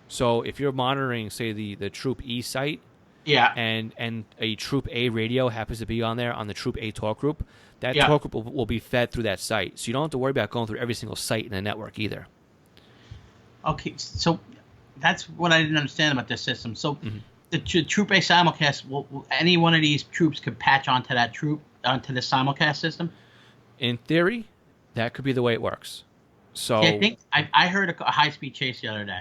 So if you're monitoring, say the Troop E site, and a Troop A radio happens to be on there on the Troop A talk group, that talk group will be fed through that site. So you don't have to worry about going through every single site in the network either. Okay, so that's what I didn't understand about this system. So the Troop A simulcast, will any one of these troops could patch onto that troop, onto the simulcast system? In theory, that could be the way it works. So I think I heard a high-speed chase the other day,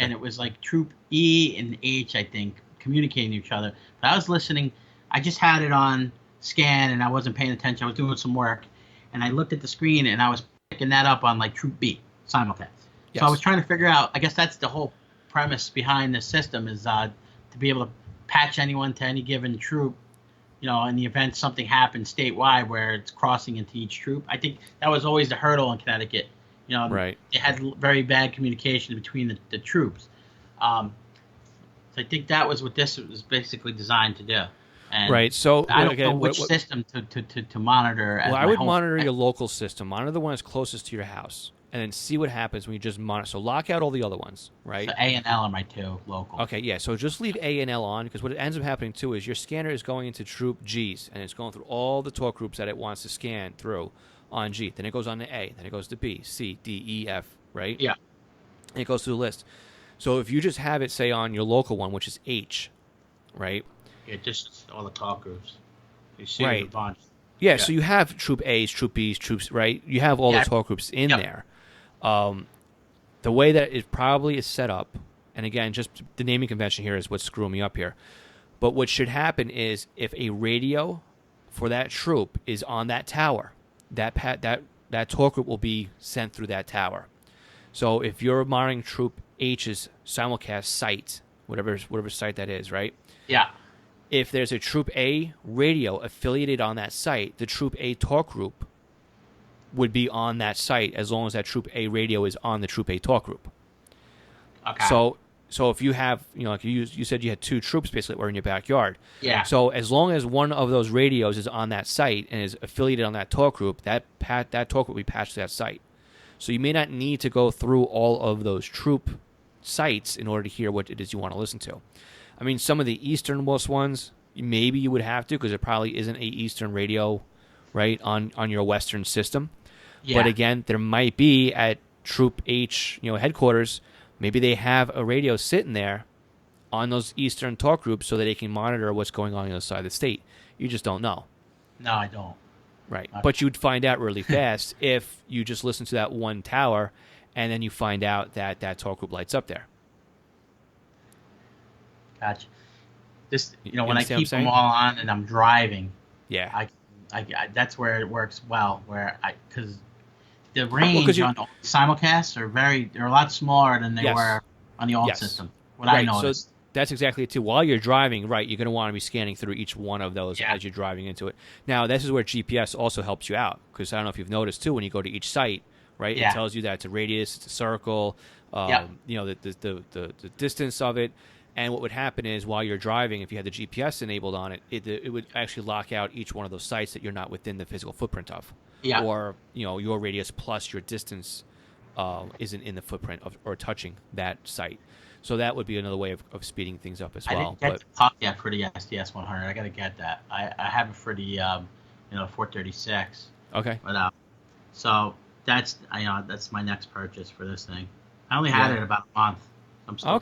and it was like Troop E and H, I think, communicating to each other. But I was listening. I just had it on scan, and I wasn't paying attention. I was doing some work, and I looked at the screen, and I was picking that up on like Troop B simulcast. Yes. So I was trying to figure out. I guess that's the whole premise behind the system is to be able to patch anyone to any given troop. In the event something happens statewide where it's crossing into each troop. I think that was always the hurdle in Connecticut. Right. They had very bad communication between the troops. So I think that was what this was basically designed to do. And right. So I don't know which system to monitor. Well, I would monitor your local system. Monitor the one that's closest to your house, and then see what happens when you just monitor. So lock out all the other ones, right? So A and L are my two local. Okay, yeah. So just leave A and L on, because what ends up happening too is your scanner is going into Troop G's, and it's going through all the talk groups that it wants to scan through on G. Then it goes on to A. Then it goes to B, C, D, E, F, right? Yeah. And it goes through the list. So if you just have it, say, on your local one, which is H, right? Yeah, just all the talk groups. You see right. a bunch. Yeah, so you have Troop A's, Troop B's, Troops, right? You have all the talk groups in there. The way that it probably is set up, and again, just the naming convention here is what's screwing me up here. But what should happen is if a radio for that troop is on that tower, that talk group will be sent through that tower. So if you're monitoring Troop H's simulcast site, whatever site that is, right? Yeah. If there's a Troop A radio affiliated on that site, the Troop A talk group would be on that site as long as that Troop A radio is on the Troop A talk group. Okay. So if you have, like you said you had two troops basically that were in your backyard. Yeah. So as long as one of those radios is on that site and is affiliated on that talk group, that talk group will be patched to that site. So you may not need to go through all of those troop sites in order to hear what it is you want to listen to. I mean, some of the easternmost ones, maybe you would have to, because there probably isn't a Eastern radio, right, on your Western system. Yeah. But again, there might be at Troop H, headquarters, maybe they have a radio sitting there on those Eastern talk groups so that they can monitor what's going on the other side of the state. You just don't know. No, I don't. Right. But you'd find out really fast if you just listen to that one tower and then you find out that talk group lights up there. Gotcha. This, when I keep them all on and I'm driving, yeah, I that's where it works well. Because the range on simulcasts they're a lot smaller than they were on the old system. I noticed. So that's exactly it too. While you're driving, right, you're going to want to be scanning through each one of those as you're driving into it. Now, this is where GPS also helps you out, because I don't know if you've noticed too, when you go to each site, right, it tells you that it's a radius, it's a circle, the distance of it. And what would happen is while you're driving, if you had the GPS enabled on it, it would actually lock out each one of those sites that you're not within the physical footprint of. Yeah. Or, your radius plus your distance isn't in the footprint of or touching that site. So that would be another way of speeding things up as well. I didn't get the puck yet for the SDS 100. I got to get that. I have it for the 436. Okay. But so that's my next purchase for this thing. I only had it about a month. I'm still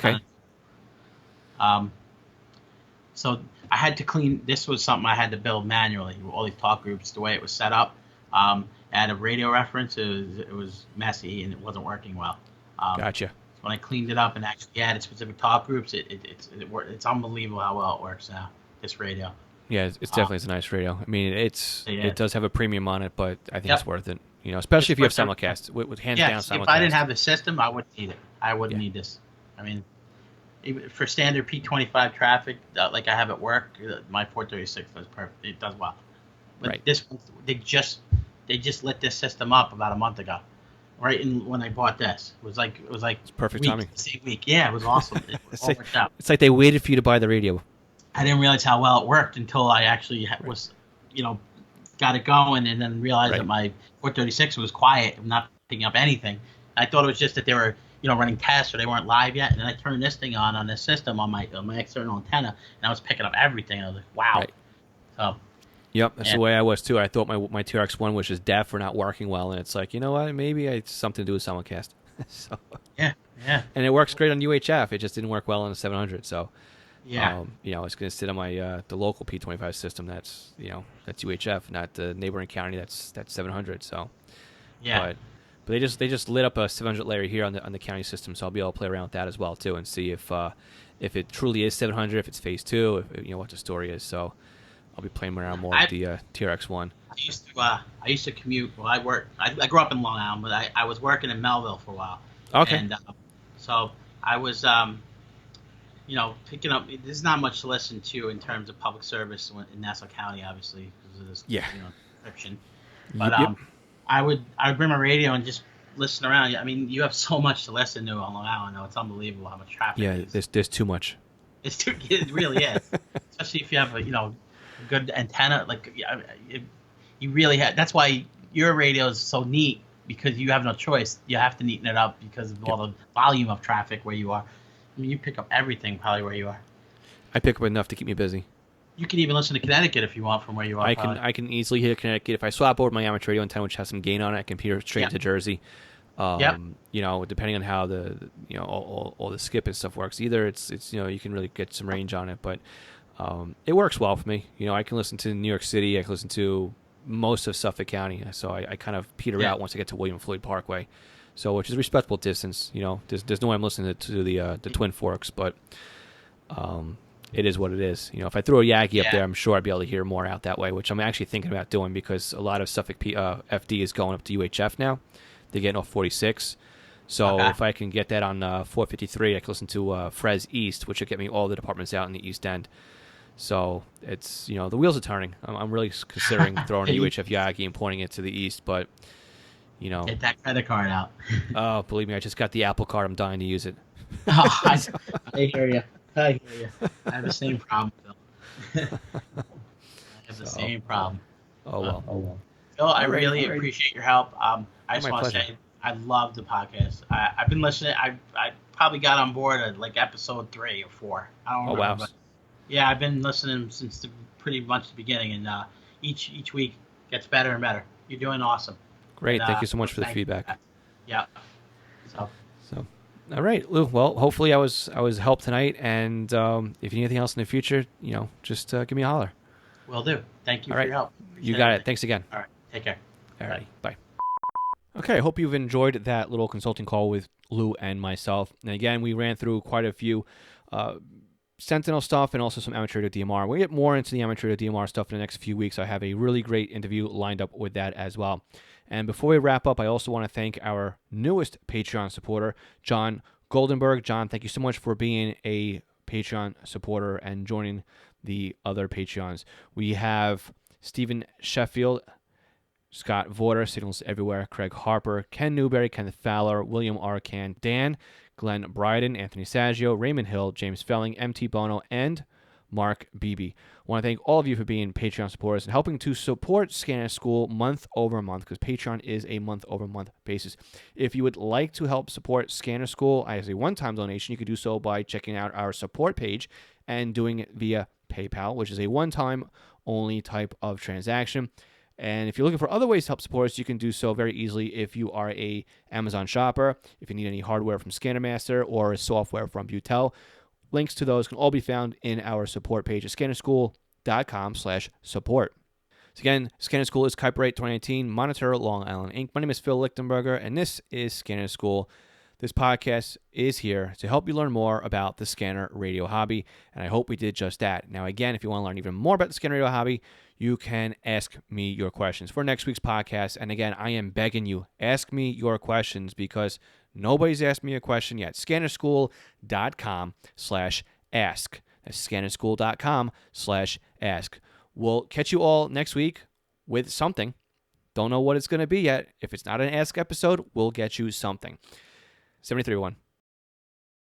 so I had to clean. This was something I had to build manually. All these talk groups, the way it was set up. At a radio reference, it was messy and it wasn't working well. Gotcha. When I cleaned it up and actually added specific talk groups, it's unbelievable how well it works now. This radio. Yeah, it's definitely a nice radio. I mean, it does have a premium on it, but I think it's worth it. Especially if you have simulcast with hands down simulcast. If I didn't have the system, I wouldn't need it. I wouldn't need this. I mean, even for standard P25 traffic, like I have at work, my 436 does perfect. It does well. But this one, they just lit this system up about a month ago. Right when I bought this, it was like it's perfect timing. Same week, yeah, it was awesome. It all worked out. It's like they waited for you to buy the radio. I didn't realize how well it worked until I actually was, got it going, and then realized that my 436 was quiet, and not picking up anything. I thought it was just that they were, running tests or they weren't live yet. And then I turned this thing on this system on my external antenna, and I was picking up everything. I was like, wow. Right. So. Yep, that's the way I was too. I thought my TRX-1 was just deaf or not working well, and it's like, you know what, maybe it's something to do with simulcast. So yeah. And it works great on UHF. It just didn't work well on the 700. So yeah, it's going to sit on my the local P25 system. That's that's UHF, not the neighboring county. That's 700. So yeah. But they just lit up a 700 layer here on the county system, so I'll be able to play around with that as well too, and see if it truly is 700, if it's phase 2, if what the story is. So. I'll be playing around more with I the TRX-1. I used to commute. Well, I grew up in Long Island, but I was working in Melville for a while, Okay. and so I was picking up. There's not much to listen to in terms of public service in Nassau County, obviously, because of this Yeah. description. But Yep. I would bring my radio and just listen around. I mean, you have so much to listen to on Long Island. Now. It's unbelievable how much traffic. Yeah. There's too much. It really is, especially if you have a good antenna. Like you really have. That's why your radio is so neat because you have no choice. You have to neaten it up because of all the volume of traffic where you are. I mean, you pick up everything probably where you are. I pick up enough to keep me busy. You can even listen to Connecticut if you want from where you are. I can easily hear Connecticut. If I swap over my amateur radio antenna, which has some gain on it, I can hear straight to Jersey. Yep. Depending on how all the skip and stuff works, either it's you can really get some range on it, but it works well for me. I can listen to New York City. I can listen to most of Suffolk County. So I kind of peter out once I get to William Floyd Parkway. So which is a respectable distance. There's no way I'm listening to the Twin Forks, but it is what it is. If I throw a Yagi up there, I'm sure I'd be able to hear more out that way, which I'm actually thinking about doing because a lot of Suffolk FD is going up to UHF now. They're getting off 46. So if I can get that on 453, I can listen to Frez East, which will get me all the departments out in the East End. So it's, the wheels are turning. I'm really considering throwing a UHF Yagi and pointing it to the East, but, Get that credit card out. Oh, believe me, I just got the Apple Card. I'm dying to use it. I hear you. I have the same problem, Phil. I have the same problem. Oh, well. Phil, I really appreciate your help. I just want to say I love the podcast. I've been listening. I probably got on board at like episode 3 or 4. I don't remember. Wow. But yeah, I've been listening since pretty much the beginning, and each week gets better and better. You're doing awesome. Great. And, Thank you so much for the feedback. Yeah. So, all right, Lou. Well, hopefully I was helped tonight, and if you need anything else in the future, just give me a holler. Will do. Thank you for your help. You got it. Thanks again. All right. Take care. All right. Bye. Okay, I hope you've enjoyed that little consulting call with Lou and myself. And again, we ran through quite a few Sentinel stuff and also some amateur radio DMR. We'll get more into the amateur radio DMR stuff in the next few weeks. I have a really great interview lined up with that as well. And before we wrap up, I also want to thank our newest Patreon supporter, John Goldenberg. John, thank you so much for being a Patreon supporter and joining the other Patreons. We have Stephen Sheffield, Scott Vorder, Signals Everywhere, Craig Harper, Ken Newberry, Kenneth Fowler, William Arcan, Dan, Glenn Bryden, Anthony Saggio, Raymond Hill, James Felling, MT Bono, and Mark Beebe. I want to thank all of you for being Patreon supporters and helping to support Scanner School month over month, because Patreon is a month over month basis. If you would like to help support Scanner School as a one-time donation, you could do so by checking out our support page and doing it via PayPal, which is a one-time only type of transaction. And if you're looking for other ways to help support us, you can do so very easily if you are a Amazon shopper, if you need any hardware from Scannermaster or software from Butel. Links to those can all be found in our support page at scannerschool.com/support. So again, Scanner School is copyright 2019, Monitor Long Island Inc. My name is Phil Lichtenberger, and this is Scanner School. This podcast is here to help you learn more about the scanner radio hobby, and I hope we did just that. Now, again, if you want to learn even more about the scanner radio hobby, you can ask me your questions for next week's podcast. And again, I am begging you, ask me your questions because nobody's asked me a question yet. Scannerschool.com/ask. That's scannerschool.com/ask. We'll catch you all next week with something. Don't know what it's going to be yet. If it's not an ask episode, we'll get you something. 73-1.